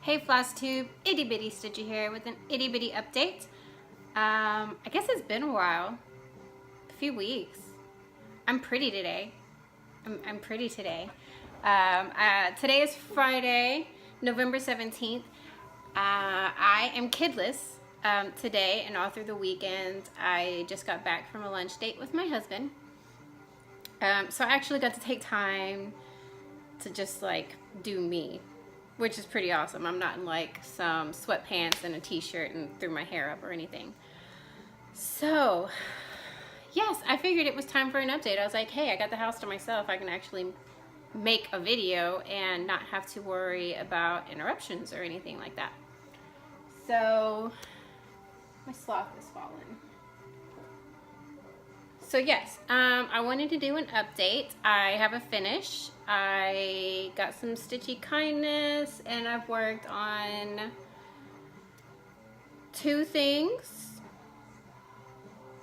Hey Flosstube, itty bitty Stitcher here with an itty bitty update. I guess it's been a while, a few weeks. I'm pretty today. I'm pretty today. Today is Friday, November 17th. I am kidless today and all through the weekend. I just got back from a lunch date with my husband. So I actually got to take time to just like do me, which is pretty awesome. I'm not in like some sweatpants and a t-shirt and threw my hair up or anything. So yes, I figured it was time for an update. I was like, hey, I got the house to myself. I can actually make a video and not have to worry about interruptions or anything like that. So my sloth is falling. So yes, I wanted to do an update. I have a finish. I got some stitchy kindness and I've worked on 2 things,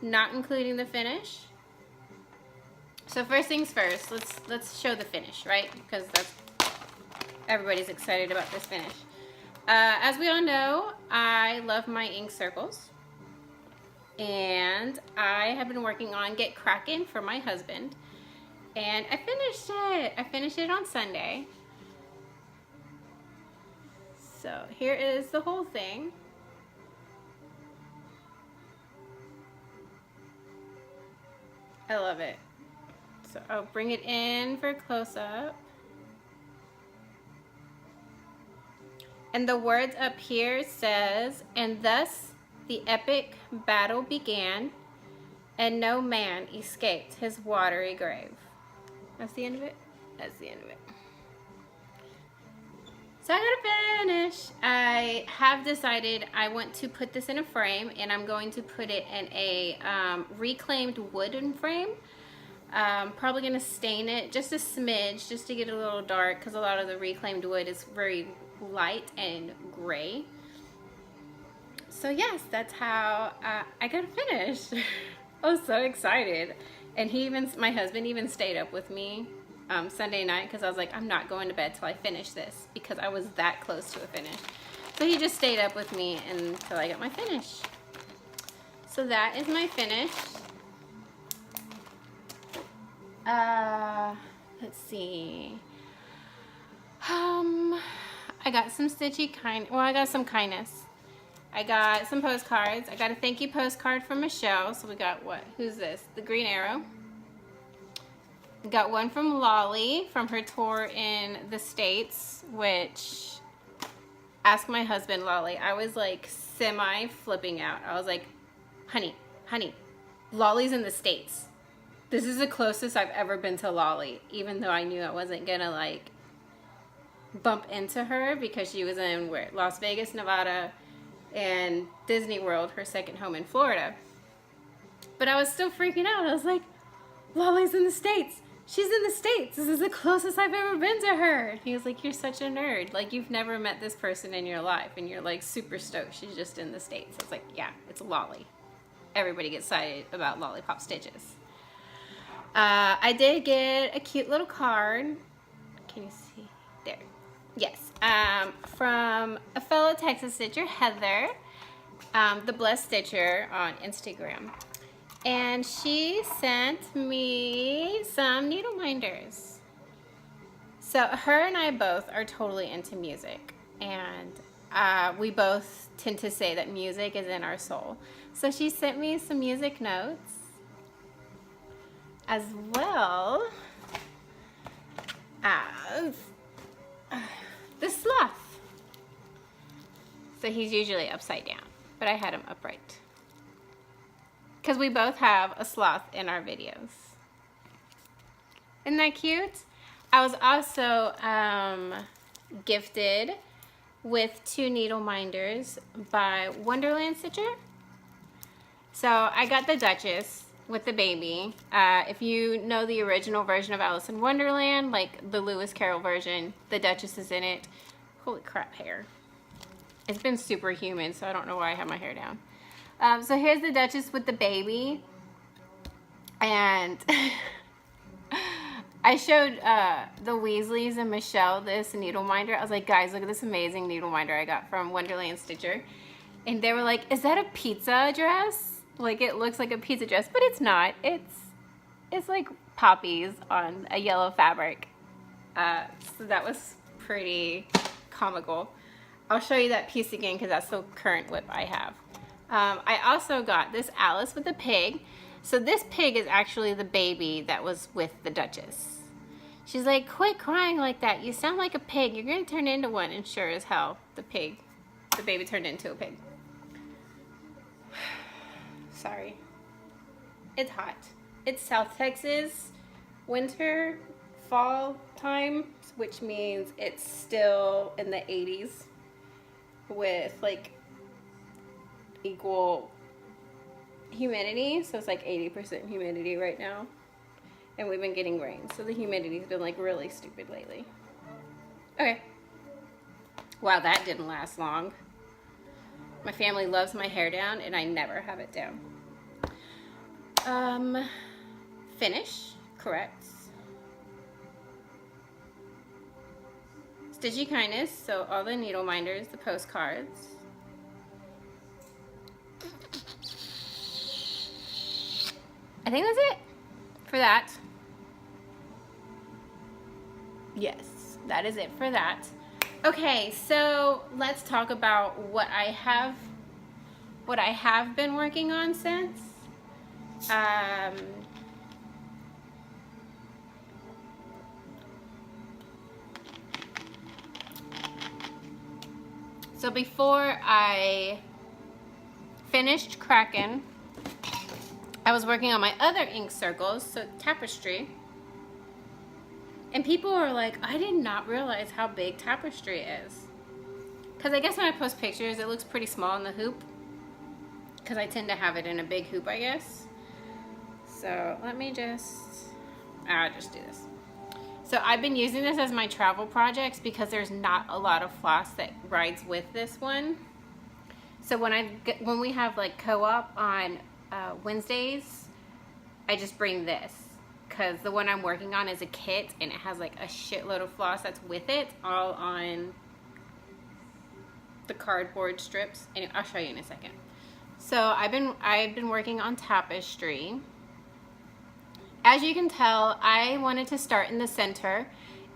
not including the finish. So first things first, let's show the finish, right? Because everybody's excited about this finish. As we all know, I love my ink circles. And I have been working on Get Crackin' for my husband. And I finished it. I finished it on Sunday. So here is the whole thing. I love it. So I'll bring it in for a close-up. And the words up here says, and thus the epic battle began, and no man escaped his watery grave. That's the end of it? That's the end of it. So I gotta finish. I have decided I want to put this in a frame, and I'm going to put it in a reclaimed wooden frame. Probably gonna stain it just a smidge, just to get it a little dark, because a lot of the reclaimed wood is very light and gray. So yes, that's how I got to finish. I was so excited. And my husband even stayed up with me Sunday night because I was like, I'm not going to bed till I finish this, because I was that close to a finish. So he just stayed up with me until I got my finish. So that is my finish. Let's see. I got some stitchy I got some kindness. I got some postcards. I got a thank you postcard from Michelle. So we got what? Who's this? The Green Arrow. We got one from Lolly from her tour in the States, which, ask my husband, Lolly. I was like semi-flipping out. I was like, honey, Lolly's in the States. This is the closest I've ever been to Lolly, even though I knew I wasn't gonna like bump into her because she was in Las Vegas, Nevada, and Disney World, her second home in Florida. But I was still freaking out. I was like, Lolly's in the States. She's in the States. This is the closest I've ever been to her. And he was like, you're such a nerd. Like, you've never met this person in your life, and you're like super stoked she's just in the States. I was like, yeah, it's Lolly. Everybody gets excited about lollipop stitches. I did get a cute little card. Can you see? There. Yes, from a fellow Texas stitcher, Heather, the Blessed Stitcher on Instagram. And she sent me some needle minders. So her and I both are totally into music. And we both tend to say that music is in our soul. So she sent me some music notes, as well as the sloth. So he's usually upside down, but I had him upright because we both have a sloth in our videos. Isn't that cute? I was also gifted with 2 needle minders by Wonderland Stitcher. So I got the Duchess with the baby. If you know the original version of Alice in Wonderland, like the Lewis Carroll version, the Duchess is in it. Holy crap, hair. It's been super humid, so I don't know why I have my hair down. So here's the Duchess with the baby. And I showed the Weasleys and Michelle this needle minder. I was like, guys, look at this amazing needle minder I got from Wonderland Stitcher. And they were like, is that a pizza dress? Like, it looks like a pizza dress, but it's not. It's like poppies on a yellow fabric. So that was pretty comical. I'll show you that piece again because that's the current whip I have. I also got this Alice with a pig. So this pig is actually the baby that was with the Duchess. She's like, quit crying like that. You sound like a pig. You're going to turn into one. And sure as hell, the baby turned into a pig. Sorry. It's hot. It's South Texas winter, fall time, which means it's still in the 80s with like equal humidity. So it's like 80% humidity right now. And we've been getting rain. So the humidity's been like really stupid lately. Okay. Wow, that didn't last long. My family loves my hair down and I never have it down. Finish, correct. Stitchy Kindness, so all the needle minders, the postcards. I think that's it for that. Yes, that is it for that. Okay, so let's talk about what I have been working on since. So before I finished Kraken, I was working on my other ink circles, so Tapestry. And people are like, I did not realize how big Tapestry is. Because I guess when I post pictures, it looks pretty small in the hoop. Because I tend to have it in a big hoop, I guess. So let me I'll just do this. So I've been using this as my travel projects because there's not a lot of floss that rides with this one. So when we have like co-op on Wednesdays, I just bring this because the one I'm working on is a kit and it has like a shitload of floss that's with it, all on the cardboard strips. And I'll show you in a second. So I've been working on Tapestry. As you can tell, I wanted to start in the center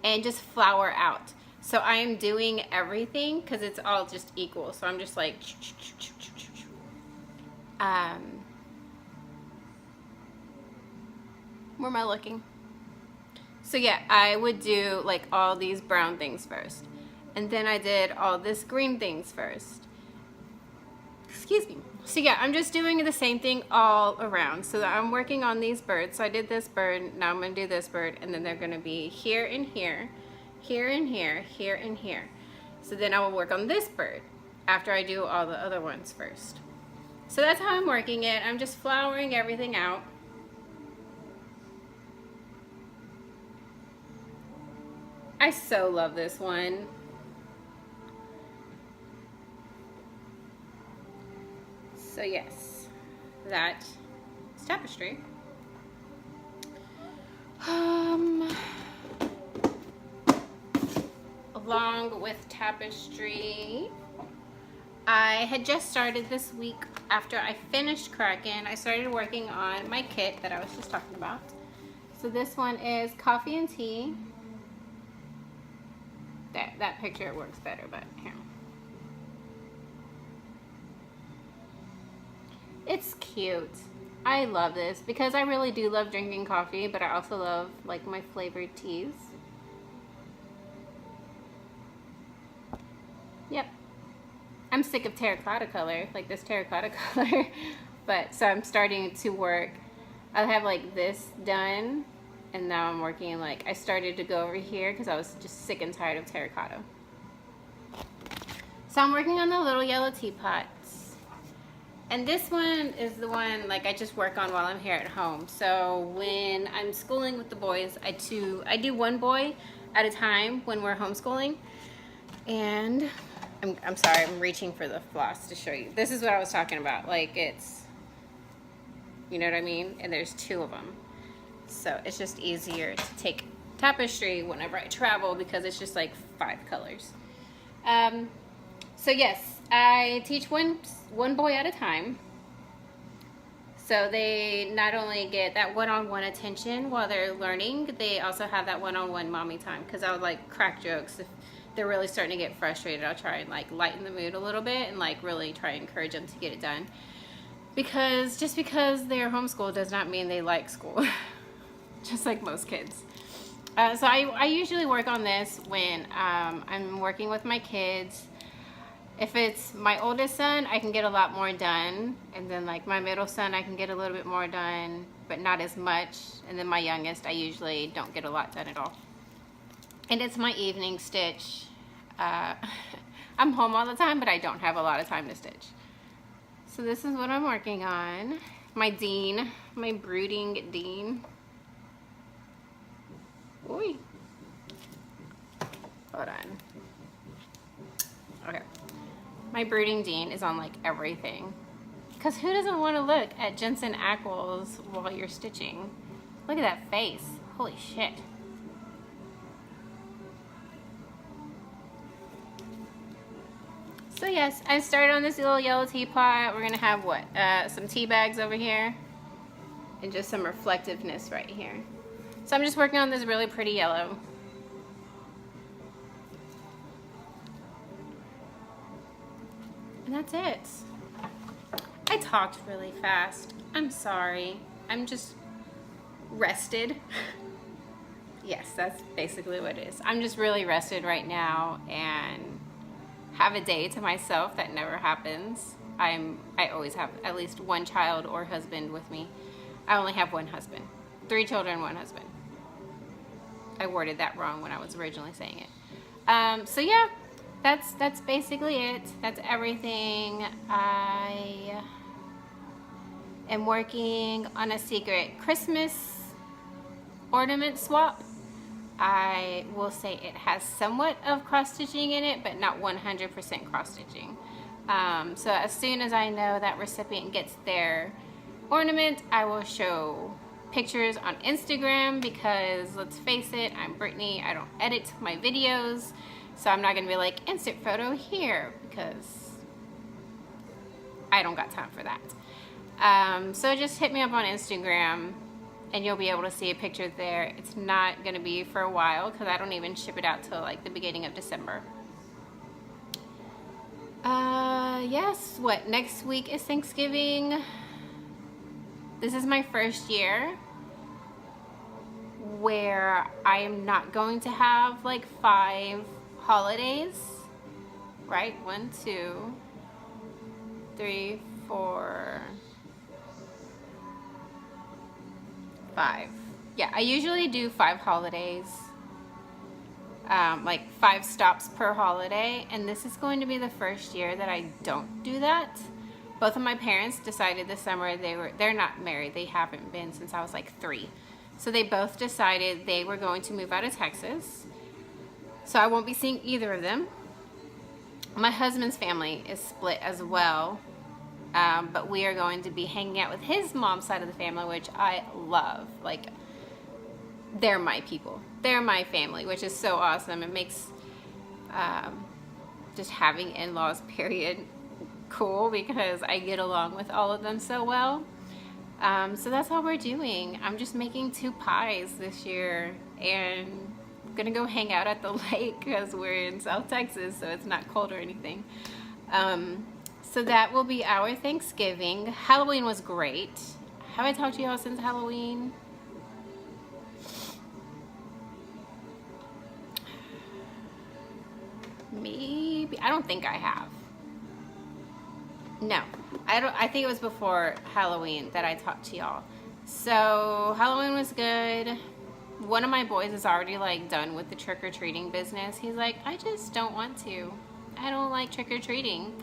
and just flower out. So I am doing everything because it's all just equal. So I'm just like, where am I looking? So yeah, I would do like all these brown things first. And then I did all this green things first. Excuse me. So yeah, I'm just doing the same thing all around. So I'm working on these birds. So I did this bird, now I'm gonna do this bird, and then they're gonna be here and here, here and here, here and here. So then I will work on this bird after I do all the other ones first. So that's how I'm working it. I'm just flowering everything out. I so love this one. So yes, that is Tapestry. Along with Tapestry, I had just started this week after I finished Kraken. I started working on my kit that I was just talking about. So this one is Coffee and Tea. That picture works better, but here. It's cute. I love this because I really do love drinking coffee, but I also love like my flavored teas. Yep. I'm sick of terracotta color, like this terracotta color. But so I'm starting to work. I have like this done, and now I'm working like I started to go over here because I was just sick and tired of terracotta. So I'm working on the little yellow teapots. And this one is the one like I just work on while I'm here at home. So when I'm schooling with the boys, I do one boy at a time when we're homeschooling. And I'm sorry, I'm reaching for the floss to show you. This is what I was talking about. Like it's, you know what I mean? And there's two of them. So it's just easier to take tapestry whenever I travel because it's just like 5 colors. So yes, I teach one boy at a time. So they not only get that one-on-one attention while they're learning, they also have that one-on-one mommy time, because I would like crack jokes. If they're really starting to get frustrated, I'll try and like lighten the mood a little bit and like really try and encourage them to get it done. Because just because they're homeschooled does not mean they like school. Just like most kids. So I usually work on this when I'm working with my kids. If it's my oldest son, I can get a lot more done. And then like my middle son, I can get a little bit more done, but not as much. And then my youngest, I usually don't get a lot done at all. And it's my evening stitch. I'm home all the time, but I don't have a lot of time to stitch. So this is what I'm working on. My Dean, my brooding Dean. Oi. Hold on. Okay. My brooding Dean is on like everything. Because who doesn't want to look at Jensen Ackles while you're stitching? Look at that face. Holy shit. So yes, I started on this little yellow teapot. We're going to have what? Some tea bags over here. And just some reflectiveness right here. So I'm just working on this really pretty yellow. And that's it. I talked really fast. I'm sorry. I'm just rested. Yes, that's basically what it is. I'm just really rested right now and have a day to myself. That never happens. I always have at least one child or husband with me. I only have one husband. 3 children, 1 husband. I worded that wrong when I was originally saying it. So yeah, that's basically it. That's everything. I am working on a secret Christmas ornament swap. I will say it has somewhat of cross stitching in it, but not 100% cross stitching. So as soon as I know that recipient gets their ornament, I will show pictures on Instagram, because let's face it, I'm Brittany. I don't edit my videos, so I'm not gonna be like insert photo here, because I don't got time for that. So just hit me up on Instagram and you'll be able to see a picture there. It's not gonna be for a while because I don't even ship it out till like the beginning of December. Yes, what, next week is Thanksgiving. This is my first year where I am not going to have like 5 holidays, right? 1, 2, 3, 4, 5. Yeah, I usually do 5 holidays, like 5 stops per holiday, and this is going to be the first year that I don't do that. Both of my parents decided this summer they're not married. They haven't been since I was like 3. So they both decided they were going to move out of Texas. So I won't be seeing either of them. My husband's family is split as well. But we are going to be hanging out with his mom's side of the family, which I love. Like, they're my people. They're my family, which is so awesome. It makes just having in-laws, period, cool, because I get along with all of them so well. So that's all we're doing. I'm just making 2 pies this year, and I'm gonna go hang out at the lake because we're in South Texas, so it's not cold or anything. So that will be our Thanksgiving. Halloween was great. Have I talked to y'all since Halloween? Maybe. I don't think I have. No. I think it was before Halloween that I talked to y'all. So Halloween was good. One of my boys is already like done with the trick-or-treating business. He's like, I just don't want to. I don't like trick-or-treating.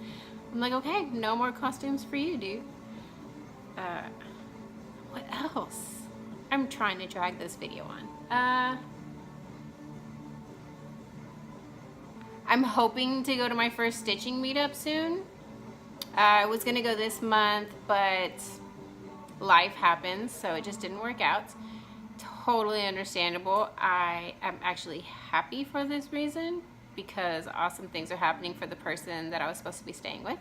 I'm like, okay, no more costumes for you, dude. What else? I'm trying to drag this video on. I'm hoping to go to my first stitching meetup soon. I was gonna go this month, but life happens, so it just didn't work out. totally understandable. I am actually happy for this reason because awesome things are happening for the person that I was supposed to be staying with.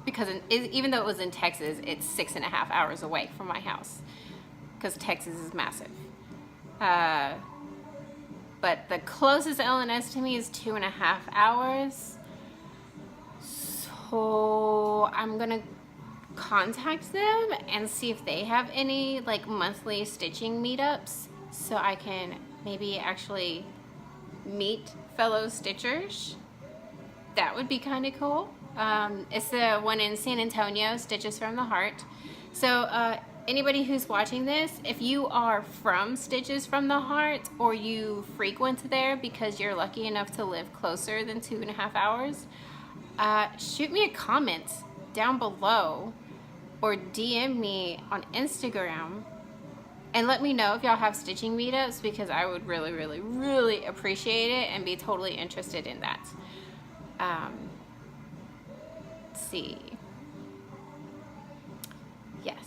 Because even though it was in Texas, it's 6.5 hours away from my house because Texas is massive. But the closest LNS to me is 2.5 hours. So I'm gonna contact them and see if they have any like monthly stitching meetups so I can maybe actually meet fellow stitchers. That would be kind of cool. It's the one in San Antonio, Stitches from the Heart. So anybody who's watching this, if you are from Stitches from the Heart or you frequent there because you're lucky enough to live closer than 2.5 hours, shoot me a comment down below or DM me on Instagram and let me know if y'all have stitching meetups because I would really, really, really appreciate it and be totally interested in that. Let's see. Yes.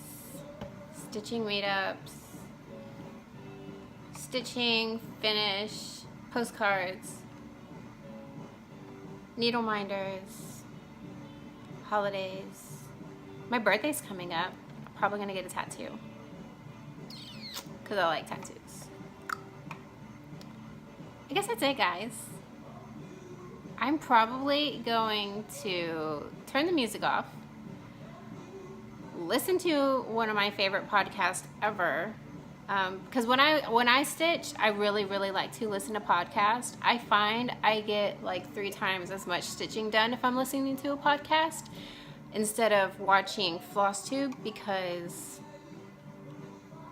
Stitching meetups. Stitching, finish, postcards, needle minders, holidays. My birthday's coming up. I'm probably gonna get a tattoo because I like tattoos. I guess that's it, guys. I'm probably going to turn the music off, listen to one of my favorite podcasts ever, because when I stitch, I really, really like to listen to podcasts. I find I get like 3 times as much stitching done if I'm listening to a podcast instead of watching Flosstube because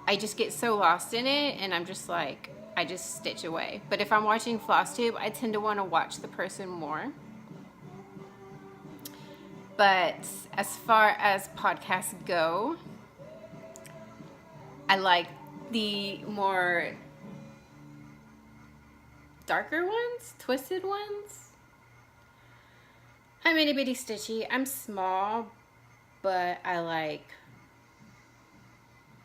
I just get so lost in it and I'm just like, I just stitch away. But if I'm watching Flosstube, I tend to want to watch the person more. But as far as podcasts go, I like the more darker ones, twisted ones. I'm itty bitty stitchy. I'm small, but I like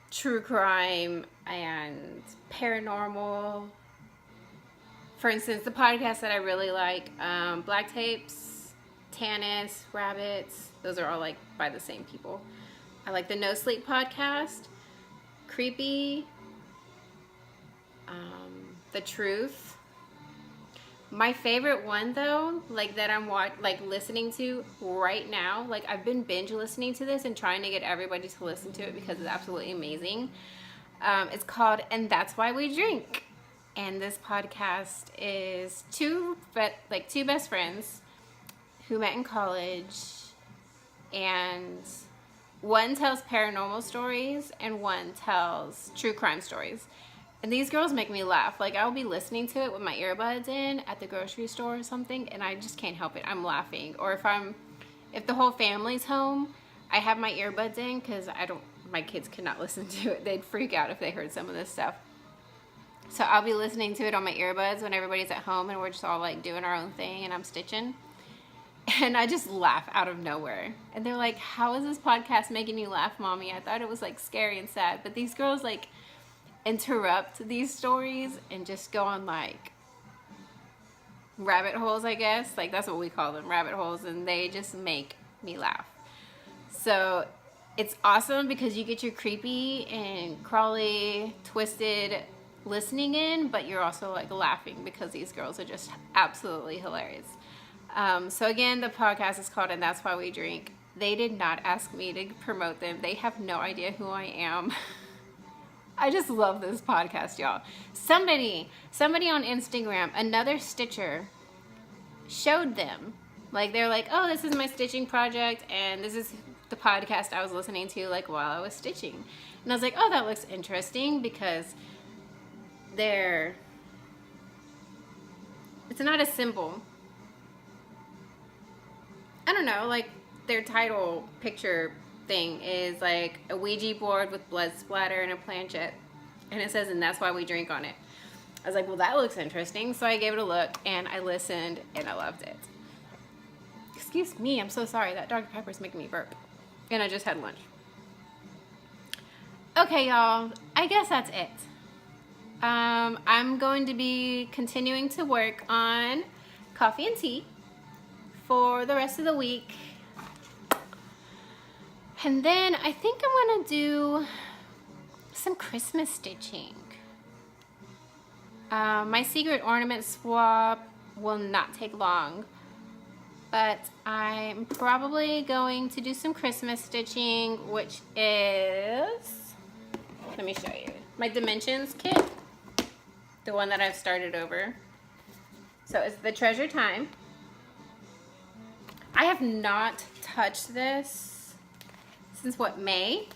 true crime and paranormal. For instance, the podcasts that I really like, Black Tapes, Tannis, Rabbits, those are all like by the same people. I like the No Sleep podcast, Creepy, The Truth. My favorite one though, like that I'm listening to right now, like I've been binge listening to this and trying to get everybody to listen to it because it's absolutely amazing. It's called And That's Why We Drink. And this podcast is two best friends who met in college, and one tells paranormal stories and one tells true crime stories. And these girls make me laugh. Like I'll be listening to it with my earbuds in at the grocery store or something, and I just can't help it. I'm laughing. Or if the whole family's home, I have my earbuds in because my kids cannot listen to it. They'd freak out if they heard some of this stuff. So I'll be listening to it on my earbuds when everybody's at home and we're just all like doing our own thing and I'm stitching. And I just laugh out of nowhere. And they're like, how is this podcast making you laugh, Mommy? I thought it was like scary and sad. But these girls like interrupt these stories and just go on like rabbit holes, I guess. Like that's what we call them, rabbit holes. And they just make me laugh. So it's awesome because you get your creepy and crawly, twisted listening in, but you're also like laughing because these girls are just absolutely hilarious. So again, the podcast is called And That's Why We Drink. They did not ask me to promote them. They have no idea who I am. I just love this podcast, y'all. Somebody on Instagram, another stitcher, showed them. Like they're like, oh, this is my stitching project and this is the podcast I was listening to like while I was stitching. And I was like, oh, that looks interesting because it's not a symbol. I don't know, like their title picture thing is like a Ouija board with blood splatter and a planchette, and it says And That's Why We Drink on it. I was like, well, that looks interesting. So I gave it a look and I listened and I loved it. Excuse me, I'm so sorry. That Dr. Pepper's making me burp. And I just had lunch. Okay, y'all, I guess that's it. I'm going to be continuing to work on coffee and tea for the rest of the week. And then I think I'm gonna do some Christmas stitching. My secret ornament swap will not take long, but I'm probably going to do some Christmas stitching, which is, let me show you, my Dimensions kit, the one that I've started over. So it's the Treasure Time. I have not touched this since what, May?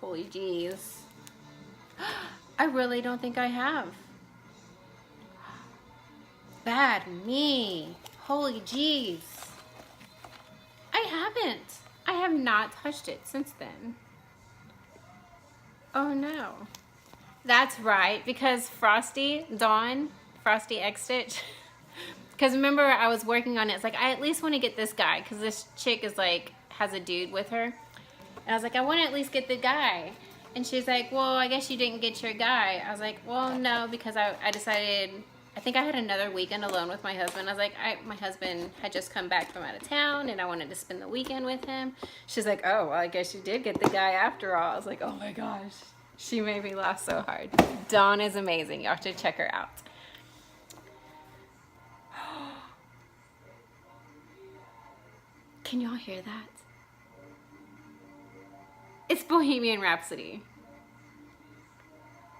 Holy jeez. I really don't think I have. Bad me. Holy jeez. I haven't. I have not touched it since then. Oh no. That's right, because Frosty, Dawn, Frosty X Stitch, because remember I was working on it. It's like, I at least want to get this guy, because this chick is like, has a dude with her. And I was like, I want to at least get the guy. And she's like, well, I guess you didn't get your guy. I was like, well, no, because I decided, I think I had another weekend alone with my husband. I was like, my husband had just come back from out of town and I wanted to spend the weekend with him. She's like, oh, well, I guess you did get the guy after all. I was like, oh my gosh. She made me laugh so hard. Dawn is amazing. You have to check her out. Can y'all hear that? It's Bohemian Rhapsody.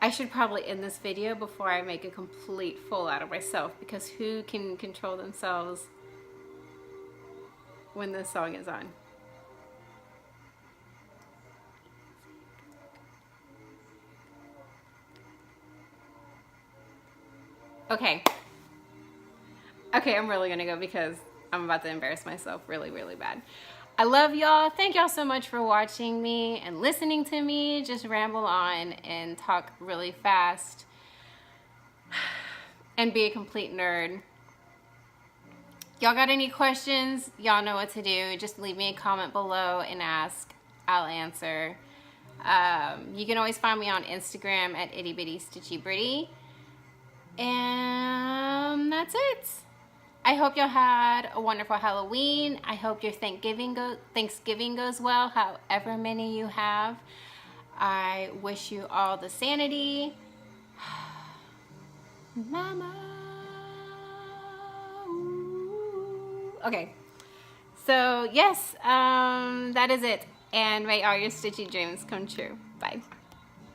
I should probably end this video before I make a complete fool out of myself, because who can control themselves when this song is on? Okay. Okay, I'm really gonna go because I'm about to embarrass myself really, really bad. I love y'all. Thank y'all so much for watching me and listening to me just ramble on and talk really fast and be a complete nerd. Y'all got any questions? Y'all know what to do. Just leave me a comment below and ask. I'll answer. You can always find me on Instagram at ittybitty and that's it. I hope y'all had a wonderful Halloween. I hope your Thanksgiving goes well, however many you have. I wish you all the sanity. Mama. Okay. So yes, that is it. And may all your stitchy dreams come true. Bye.